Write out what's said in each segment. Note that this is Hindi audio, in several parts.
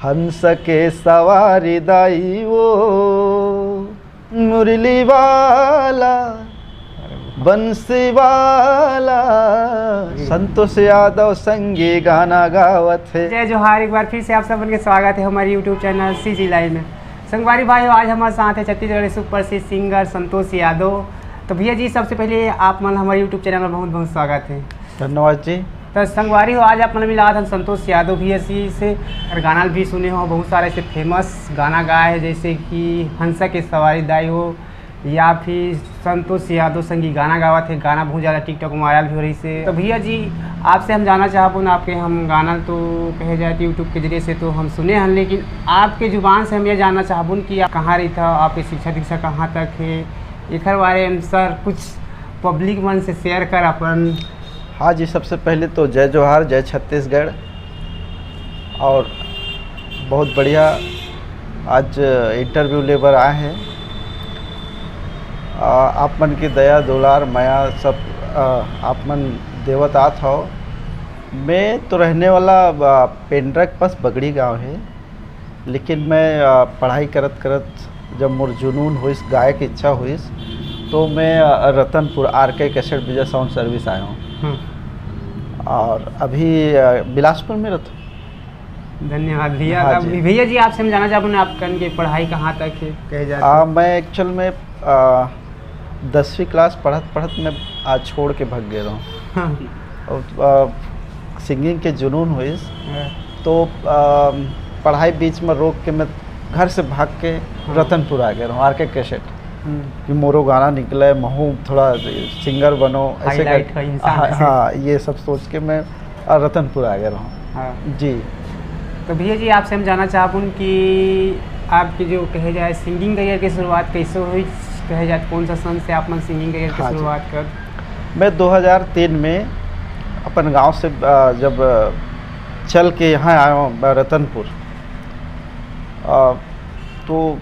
हंस के सवारी दाई वो मुरली वाला बंसी वाला संतोष यादव संगी गाना गावत है। जय जोहार, एक बार फिर से आप सबन के स्वागत है हमारे यूट्यूब चैनल सीजी लाइव में। संगवारी भाई, आज हमारे साथ है छत्तीसगढ़ सुप्रसिद्ध सिंगर संतोष यादव। तो भैया जी, सबसे पहले आप मन हमारे यूट्यूब चैनल में बहुत बहुत स्वागत है। धन्यवाद जी। तो संगवारी हो, आज आप मन मिला हम संतोष यादव भैया जी से, और गाना भी सुने हो, बहुत सारे ऐसे फेमस गाना गाए हैं जैसे कि हंसा के सवारी दाई हो, या फिर संतोष यादव संगी गाना गावा थे। गाना बहुत ज़्यादा टिकटॉक में वायरल भी हो रही से। तो भैया जी, आपसे हम जाना चाहते आपके, हम गाना तो कहे जाए यूट्यूब के जरिए से तो हम सुने हैं, लेकिन आपके ज़ुबान से हम ये जानना चाहूँ कि आप कहाँ रही था, आपकी शिक्षा दीक्षा कहाँ तक है, एक बारे में सर कुछ पब्लिक मन से शेयर कर अपन। हाँ जी, सबसे पहले तो जय जोहार, जय छत्तीसगढ़। और बहुत बढ़िया आज इंटरव्यू लेबर आए हैं। आप मन की दया दुलार माया सब आप मन देवतात हो। मैं तो रहने वाला पेंड्रक पास बगड़ी गांव है, लेकिन मैं पढ़ाई करत करत जब मोर जुनून हुई, गाय की इच्छा हुई, तो मैं रतनपुर आरके कैसेट विजय साउंड सर्विस आया हूँ। और अभी बिलासपुर में रहता हूँ। धन्यवाद भैया। हाँ भैया जी, आपसे हम जाना चाहूँ आपका पढ़ाई कहाँ तक है कहे जाए? मैं एक्चुअल में 10वीं क्लास पढ़त पढ़त मैं आज छोड़ के भाग गया हूँ। और सिंगिंग के जुनून हुई तो पढ़ाई बीच में रोक के मैं घर से भाग के रतनपुर आ गया हूँ आरके कैसेट कि मोरो गाना निकला है, महू थोड़ा सिंगर बनो ऐसे कर। हाँ, ये सब सोच के मैं रतनपुर आ गया हूँ। जी। तो भैया जी, आपसे हम जानना चाहूँ कि आपकी जो कहे जाए सिंगिंग करियर की शुरुआत कैसे हुई, कहे जाए कौन सा सन से आप मन सिंगिंग करियर की शुरुआत कर? मैं 2003 में अपन गांव से जब चल के यहाँ आया हूँ रतनपुर, तो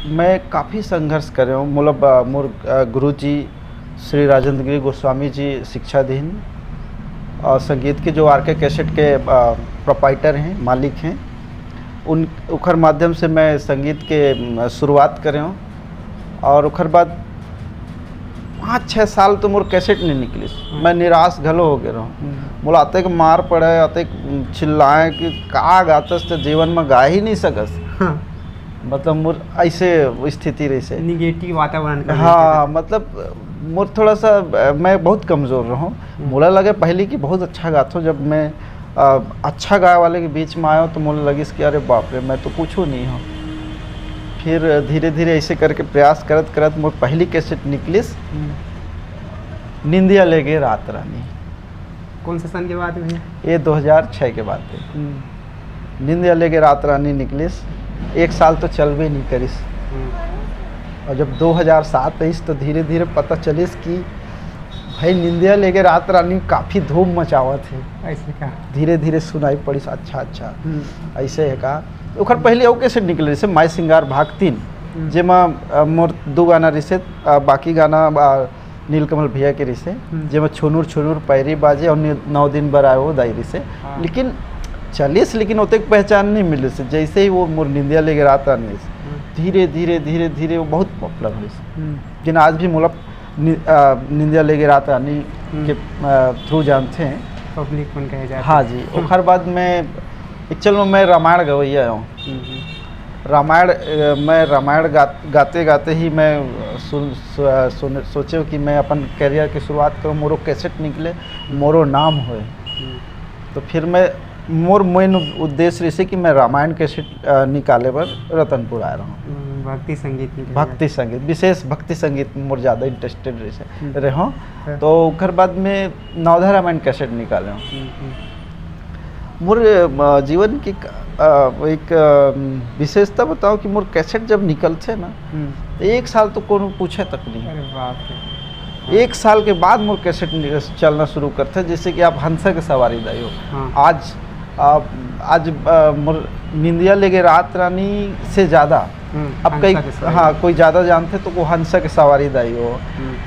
मैं काफ़ी संघर्ष कर रहा हूँ। मतलब मोर गुरु जी श्री राजेंद्र गिरी गोस्वामी जी शिक्षाधीन और संगीत के जो आरके कैसेट के प्रोपाइटर हैं, मालिक हैं, उनकर माध्यम से मैं संगीत के शुरुआत कर रहा हूँ। और उखर बाद 5-6 साल तो मोर कैसेट नहीं निकली। मैं निराश घलो हो गया रहूँ। मोला आते के मार पड़े, आते चिल्लाएँ कि का गातस तो जीवन में गा ही नहीं सकस। मतलब मोर ऐसे स्थिति रही से निगेटिव वातावरण। हाँ, मतलब मोर थोड़ा सा मैं बहुत कमज़ोर रहूँ। मोला लगे पहले कि बहुत अच्छा गाता हूँ। जब मैं अच्छा गाय वाले के बीच में आया तो मोला लगी कि अरे बाप रे, मैं तो कुछ नहीं हूँ। फिर धीरे धीरे ऐसे करके प्रयास करत करत मोर पहली कैसेट निकलिस, निंदिया ले गए रात रानी। कौन सा सन के बाद में? ये 2006 के बाद थे। निंदिया ले गए रात रानी निकलिस, 1 साल तो चल भी नहीं करिस। और जब 2007 आई तो धीरे धीरे पता चलिस कि भाई निंदिया ले गए रात रानी काफ़ी धूम मचावा थे। ऐसे का धीरे धीरे सुनाई पड़ी। अच्छा ऐसे है का। ओखर पहले और कैसे निकले जैसे माई सिंगार भाग 3, जेमा मोर 2 गाना रिसे, बाकी गाना नीलकमल भैया के रिसे, जेमा छुनुर छुनुर पैरी बाजे और 9 दिन बर आए वो दायरी से। लेकिन चलिस, लेकिन उतने पहचान नहीं मिले से। जैसे ही वो मोर निंदिया ले गए रात रानी धीरे धीरे धीरे धीरे वो बहुत पॉपुलर हुई। जिन आज भी मोला निंदिया ले गए रात रानी के थ्रू जानते हैं पब्लिक मन कहे जाए। हाँ जी। उखर बाद में एक्चुअल में मैं रामायण गवैया हूँ। मैं रामायण गाते गाते ही मैं सोचे कि मैं अपन करियर की शुरुआत करूँ, मोरो कैसेट निकले, मोरो नाम होए। तो फिर मैं मोर मेन उद्देश्य रही कि मैं रामायण कैसेट निकाले पर रतनपुर आ रहा हूँ। भक्ति संगीत में, भक्ति संगीत, विशेष भक्ति संगीत में मोर ज़्यादा इंटरेस्टेड रहे हूँ। तो उखर बाद में नवधा रामायण कैसेट निकाले हूँ। मोर जीवन की एक विशेषता बताओ कि मोर कैसेट जब निकलते ना, 1 साल तो कौन पूछे तक नहीं। अरे बाप रे। 1 साल के बाद मोर कैसेट चलना शुरू करते, जैसे कि आप हंसा के सवारी दाई हो। आज मोर निंदिया ले गए रात रानी से ज़्यादा अब कई, हाँ, कोई ज़्यादा जानते तो वो हंसा के सवारी दाई हो,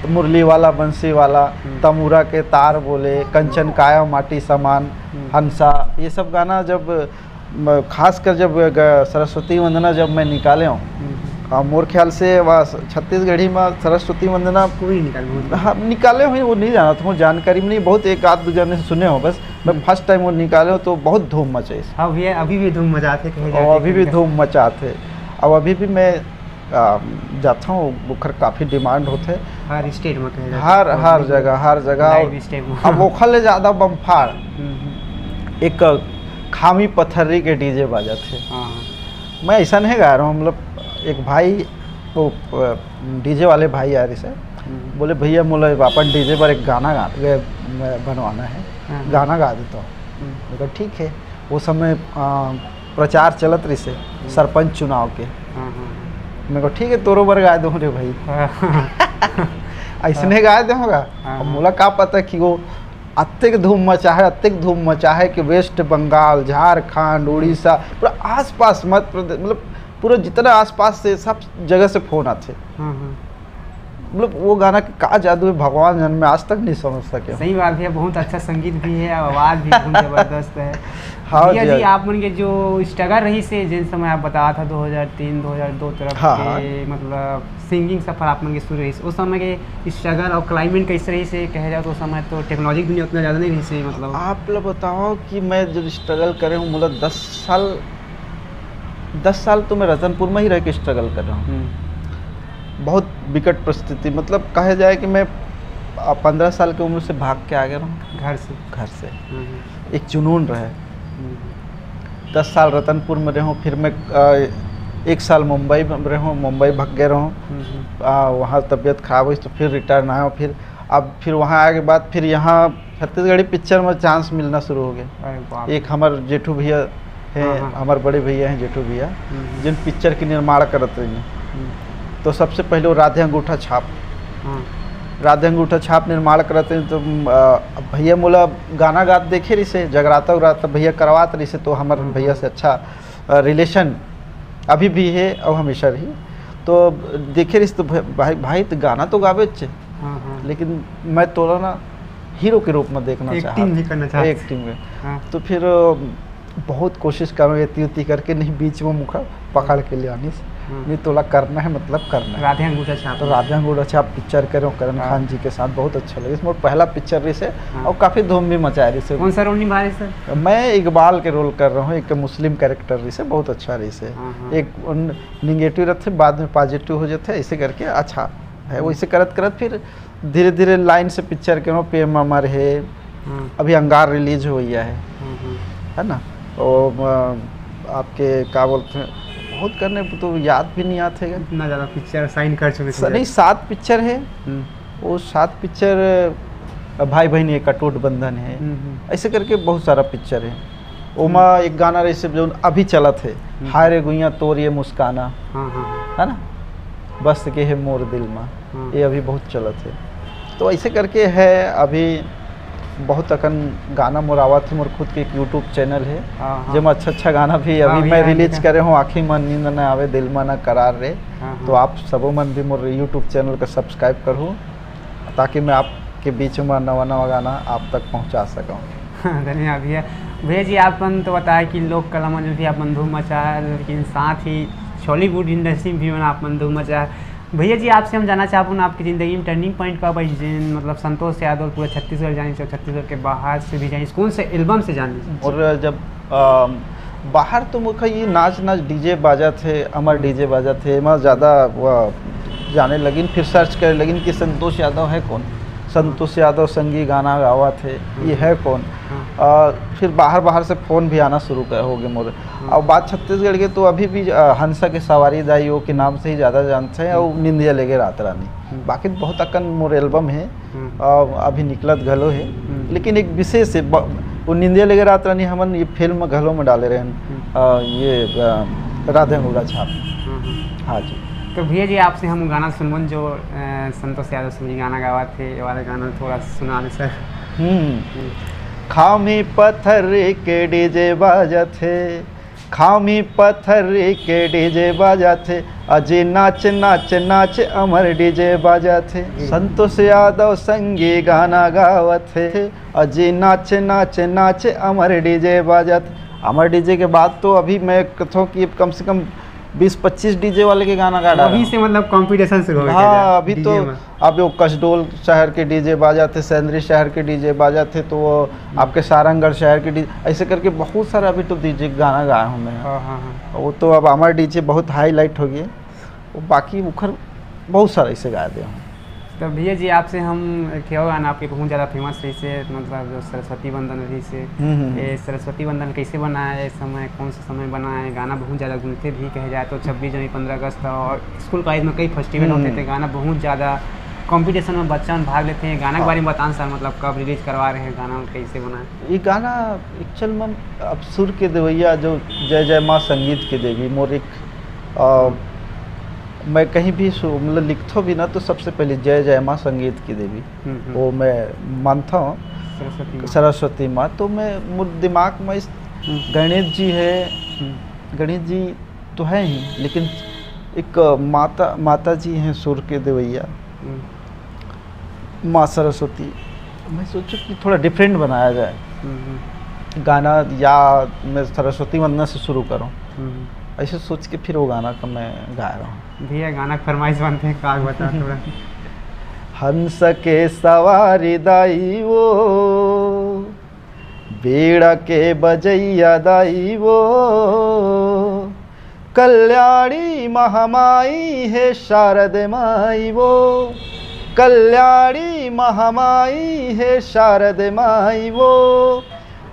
तो मुरली वाला बंसी वाला, तमुरा के तार बोले, कंचन काया माटी समान, हंसा, ये सब गाना जब खासकर जब सरस्वती वंदना जब मैं निकाले हूँ, मोर ख्याल से वह छत्तीसगढ़ी में सरस्वती वंदना कोई निकाल हाँ निकाले हुए वो नहीं जाना था, जानकारी में नहीं, बहुत एक आध दो जने से सुने हो बस। मैं फर्स्ट टाइम वो निकाले हूँ तो बहुत धूम मचे इस। हाँ भैया अभी भी धूम मचाते कहे जाते और अभी भी धूम मचाते। अब अभी भी मैं जाता हूँ, बुखर काफ़ी डिमांड होते हर स्टेट में कहे जाते हर जगह लाइव स्टेट में। अब ओखल ज़्यादा बमफाड़ एक खामी पत्थरी के डीजे बाजा थे। हाँ मैं ऐसा नहीं गा रहा हूँ, मतलब एक भाई वो डीजे वाले भाई आ रहे से बोले भैया मोला अपन डीजे पर एक गाना बनवाना है, गाना गा देता हूँ। मैं कहा ठीक है। वो समय प्रचार चलत रही से सरपंच चुनाव के। मैं कहा ठीक है तोरो बर गा दूँ रे भाई। ऐसने गा दूँगा। मोला का पता कि वो अत्यधिक धूम मचा है कि वेस्ट बंगाल, झारखंड, उड़ीसा, पूरा आसपास मध्य प्रदेश, मतलब पूरा जितना आसपास से सब जगह से फोन आते। मतलब वो गाना का जादू है भगवान जन में आज तक नहीं समझ सके। सही बात है, बहुत अच्छा संगीत भी है, आवाज़ भी बहुत ज़बरदस्त है। हाँ जी आप मन के जो स्ट्रगल रही से जिन समय आप बताया था 2003-2002 तरफ के मतलब सिंगिंग सफ़र आप मन के शुरू रही से, उस समय के स्ट्रगल और क्लाइमेट कैसे रही से कहे जाओ तो उस समय तो टेक्नोलॉजी दुनिया उतना ज़्यादा नहीं रही से। मतलब आप लोग बताओ कि मैं जो स्ट्रगल करे हूँ, मतलब 10 साल तो मैं रतनपुर में ही रह के स्ट्रगल कर रहा हूँ। बहुत विकट परिस्थिति, मतलब कहा जाए कि मैं 15 साल की उम्र से भाग के आ गया हूँ घर से। एक जुनून रहे। 10 साल रतनपुर में रहूँ, फिर मैं 1 साल मुंबई में रहूँ, मुंबई भाग गए रहूँ। वहाँ तबीयत खराब हुई तो फिर रिटर्न आया। फिर वहाँ आए के बाद फिर यहाँ छत्तीसगढ़ी पिक्चर में चांस मिलना शुरू हो गया। एक हमारे जेठू भैया हैं, हमारे बड़े भैया हैं जेठू भैया, जिन पिक्चर की निर्माण करते रही हैं। तो सबसे पहले वो राधे अंगूठा छाप निर्माण करते हैं। तो भैया मोला गाना गात देखे रही से, जगराता उगराता भैया करवाते रही से, तो हमारे भैया से अच्छा रिलेशन अभी भी है और हमेशा रही। तो देखे रही तो भाई तो गाना तो गावे अच्छे, लेकिन मैं तो ना हीरो के रूप में देखना चाहता एक्टिंग में। तो फिर बहुत कोशिश करूँ ये करके नहीं, बीच में मुखा पकड़ के ले आनी नहीं तोला करना है, मतलब करना है। राधे अंगूठा छाप, तो राधे अंगूठा छाप पिक्चर करो करण खान जी के साथ, बहुत अच्छा लगे। इसमें पहला पिक्चर रही से और काफ़ी धूम भी मचा रही से। कौन सा रोल निभा रही सर? मैं इकबाल के रोल कर रहा हूँ, एक मुस्लिम कैरेक्टर रही से, बहुत अच्छा रही से। एक निगेटिव रहते बाद में पॉजिटिव हो जाते, ऐसे करके अच्छा है। वैसे करत फिर धीरे धीरे लाइन से पिक्चर के प्रेम अमर है, अभी अंगार रिलीज हुई है ना। और आपके क्या बोलते हैं, बहुत करने तो याद भी नहीं आते हैं, इतना ज़्यादा पिक्चर साइन कर चुके नहीं। 7 पिक्चर है, वो 7 पिक्चर भाई बहन एक अटूट बंधन है, ऐसे करके बहुत सारा पिक्चर है। ओमा एक गाना रही से जो अभी चला थे, हाय रे गुइया तोर ये मुस्काना, है ना, बस के है मोर दिल में, ये अभी बहुत चला थे। तो ऐसे करके है अभी बहुत अकन गाना मोरावा थे। मोर खुद के एक यूट्यूब चैनल है जिसमें अच्छा गाना भी अभी मैं रिलीज करे हूँ, आँखी मन नींद न आवे दिल में न करार रे। तो आप सबों मन भी मोर यूट्यूब चैनल का सब्सक्राइब करूँ ताकि मैं आपके बीच में नवा गाना आप तक पहुँचा सकूँ। धन्यवाद भैया जी। आपन तो बताया कि लोक कला में भी आप धूम मचा, लेकिन साथ ही बॉलीवुड इंडस्ट्री में भी आप धूम मचा। भैया जी आपसे हम जानना चाहूँ आपकी ज़िंदगी में टर्निंग पॉइंट कब आई, मतलब संतोष यादव पूरा छत्तीसगढ़ जाने से, छत्तीसगढ़ के बाहर से भी जाने, कौन से एल्बम से जाने? और जब बाहर तो मुझे ये नाच डीजे बाजा थे, अमर डीजे बाजा थे, मैं ज़्यादा जाने लगिन। फिर सर्च करने लगिन कि संतोष यादव है कौन, संतोष यादव संगी गाना गावा थे, ये है कौन। फिर बाहर से फ़ोन भी आना शुरू हो गए मोरे। और बात छत्तीसगढ़ के तो अभी भी हंसा के सवारी दाइयों के नाम से ही ज़्यादा जानते हैं, और निंदिया लेके रात रानी। बाकी बहुत अकन मोर एल्बम है अभी निकलत घलो है, लेकिन एक विशेष है वो निंदिया लेके रात रानी हमन ये फिल्म घलो में डाले रहे ये राधे अंगूठा छाप। हाँ जी। तो भैया जी आपसे हम गाना सुनवन जो संतोष यादव सिंह गाना गावा थे, ये वाला गाना थोड़ा सुना दे सर। खामी पत्थर के डीजे बाजा थे, खामी पत्थर के डीजे बाजा थे, अजय नाच नाच नाच अमर डीजे बाजा थे। संतोष यादव संगी गाना गावत थे, अजय नाच नाच नाच अमर डीजे बाजा थे। हमारे डीजे के बाद तो अभी मैं कहता कि कम से कम 20-25 डीजे वाले के गाना गा रहा वहीं से मतलब कंपटीशन शुरू हो गया। हाँ, अभी तो अब वो कसडोल शहर के डीजे बाजा थे, सेंद्री शहर के डीजे बाजा थे, तो वो आपके सारंगढ़ शहर के डीजे, ऐसे करके बहुत सारा अभी तो डीजे गाना गाया हूँ मैं। हाँ हाँ हाँ। वो तो अब हमारे डीजे बहुत हाईलाइट हो गए, वो बाकी उखर बहुत सारा ऐसे गा दिया हूँ। तो भैया जी आपसे हम क्या गाना आपके बहुत ज़्यादा फेमस रही से, मतलब जो सरस्वती वंदन रही से, ये सरस्वती वंदन कैसे बना है, समय कौन सा समय बना है, गाना बहुत ज़्यादा गुनते भी कहे जाए तो 26 जनवरी 15 अगस्त और स्कूल कॉलेज में कई फेस्टिवल होते थे, गाना बहुत ज़्यादा कंपटीशन में बच्चा भाग लेते हैं। गाना के बारे में बताएं सर, मतलब कब रिलीज करवा रहे हैं गाना, कैसे बना है ये गाना? एक्चुअल में अब सुर के देवैया जो जय जय माँ संगीत के देवी मोर एक मैं कहीं भी मतलब लिखता भी ना तो सबसे पहले जय जय माँ संगीत की देवी वो मैं मानता हूँ, सरस्वती माँ। तो मैं मुझ दिमाग में इस गणेश जी है, गणेश जी तो है ही, लेकिन एक माता जी हैं सुर के देवैया, माँ सरस्वती। मैं सोचूं कि थोड़ा डिफरेंट बनाया जाए गाना, या मैं सरस्वती वंदना से शुरू करूं, ऐसे सोच के फिर वो गाना का मैं गा रहा हूँ। भैया गाना फरमाइश बनते हैं, का बता थोड़ा। हंस के सवारी दाई वो, बेड़ा के बजैया दाई वो, कल्याणी महामाई है शारद माई वो, कल्याणी महामाई है शारद माई वो,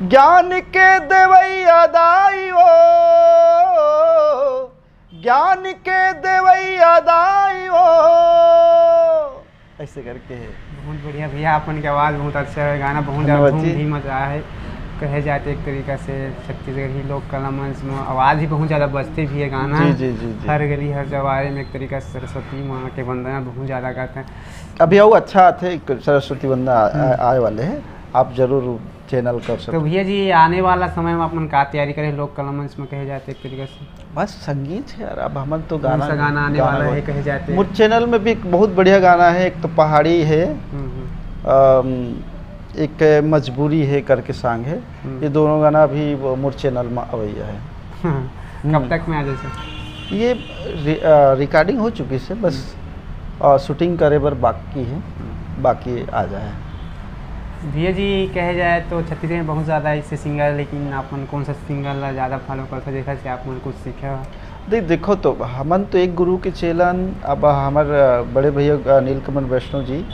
ज्ञान के देवैया दाई वो, ज्ञान के देवैया दाई वो, ऐसे करके है। बहुत बढ़िया भैया, अपन की आवाज़ बहुत अच्छा है, गाना बहुत ज़्यादा धूम भी मजा है, कहे जाते एक तरीक़ा से छत्तीसगढ़ी लोक कला मंच में आवाज़ ही बहुत ज़्यादा बजती भी है गाना। जी जी जी जी। हर गली हर जवारे में एक तरीक़ा से सरस्वती माँ के वंदना बहुत ज़्यादा गाते हैं। अभी वो अच्छा थे, सरस्वती वंदना आए वाले हैं, आप जरूर चैनल कर सकते। तो भैया जी आने वाला समय में अपन का तैयारी करें लोक कला मंच में कहे जाते एक तरीक़े से? बस संगीत है यार, अब हम तो गाना आने वाला है कहे जाते। मुझ चैनल में भी एक बहुत बढ़िया गाना है, एक तो पहाड़ी है, एक मजबूरी है करके सॉन्ग है, ये दोनों गाना भी मुझ चैनल में अवैया है। कब तक में आ जाए सर? ये रिकॉर्डिंग हो चुकी है, बस शूटिंग करे बर बाकी है, बाकी आ जाए। भैया जी कहे जाए तो छत्तीसगढ़ में बहुत ज़्यादा इससे सिंगर, लेकिन आपन कौन सा सिंगर ज़्यादा फॉलो करते देखा से आप मन कुछ सीखा? देखो तो हमन तो एक गुरु के चेलन, अब हमारे बड़े भैया नीलकमल वैष्णव जी,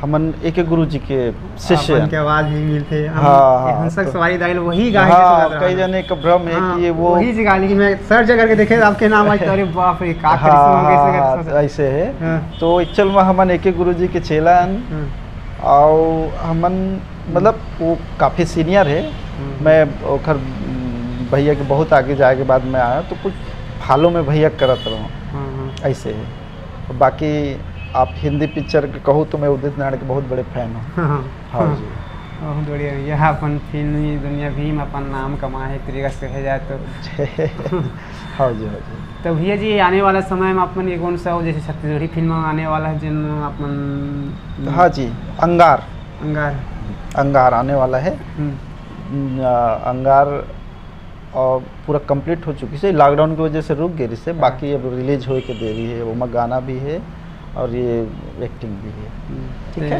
हमन एक गुरु जी के शिष्य के आवाज़ भी मिलते। हाँ, हंसक सवारी दाइल वही गाए। हाँ, कई जने का भ्रम है कि ये वो वही जगह, लेकिन मैं सर्च करके देखे आपके नाम आज, अरे बाप रे का ऐसे है। तो एक्चुअल में हमन एक गुरु जी के चेलन, और हमन मतलब वो काफ़ी सीनियर है, मैं ओखर भैया के बहुत आगे जाए के बाद मैं आया, तो कुछ फॉलो में भैया करत रहूँ, ऐसे है। बाकी आप हिंदी पिक्चर के कहो तो मैं उदित नारायण के बहुत बड़े फैन हूँ। हाँ जी, बहुत बढ़िया भैया, अपन फिल्मी दुनिया भी में अपन नाम कमा है तरीका से कहे जाए तो। हाँ जी, हाँ जी। तो भैया जी आने वाला समय में अपन ये कौन सा हो, जैसे छत्तीसगढ़ी फिल्म आने वाला है जिन अपन? हाँ जी, अंगार अंगार आने वाला है। अंगार और पूरा कंप्लीट हो चुकी है, लॉकडाउन की वजह से रुक गई इससे, बाकी अब रिलीज हो के दे रही है, वो में गाना भी है और ये एक्टिंग भी है। ठीक है।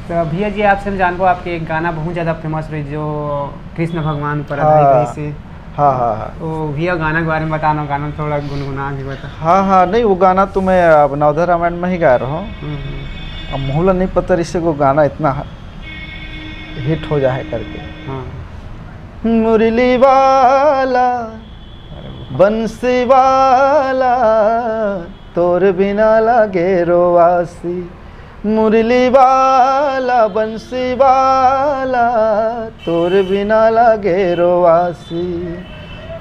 तो भैया जी आपसे हम जान को आपके एक गाना बहुत ज़्यादा फेमस रही जो कृष्ण भगवान पर आधारित से। हाँ। तो भैया गाना के बारे में बताना, गाना थोड़ा गुनगुना भी बता। हाँ, नहीं वो गाना तो मैं अब नवोदय रामायण में ही गा रहा हूँ। अब मोहला नहीं पता इससे वो गाना इतना हिट हो जाए करके। मुरली वाला बंसी वाला तोर बिना लागे रोवासी, मुरली वाला बंसी वाला तोर बिना लागे रोवासी,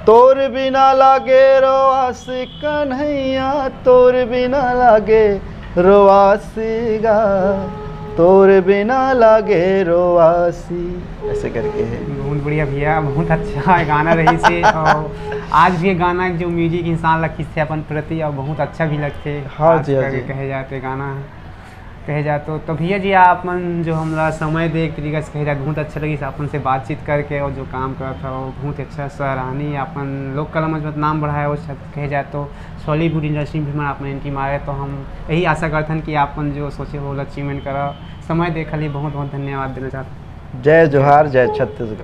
तोर बिना लागे रोवासी कन्हैया, तोर बिना लागे रोवासी गा, तोर बिना लागे रोवासी, ऐसे करके है। बहुत बढ़िया भैया, बहुत अच्छा गाना रही से। और आज भी गाना जो म्यूजिक इंसान लगती थे अपन प्रति और बहुत अच्छा भी लगते। हाँ जी, हाँ जी। कहे जाते गाना कहे जाए तो भैया जी आपन जो हमरा समय दे एक तरीका से कहे जाए बहुत अच्छा लगी अपन से बातचीत करके, और जो काम करत था वो बहुत अच्छा सराहनीय अपन लोक कला मंच में नाम बढ़ाया वो कहे जाए तो बॉलीवुड इंडस्ट्री में भी हमारा अपने एंट्री मारे, तो हम यही आशा करथन कि आपन जो सोचे वो अचीवमेंट करा। समय देखा लिए बहुत बहुत धन्यवाद देना चाहते। जय जोहार, जय छत्तीसगढ़।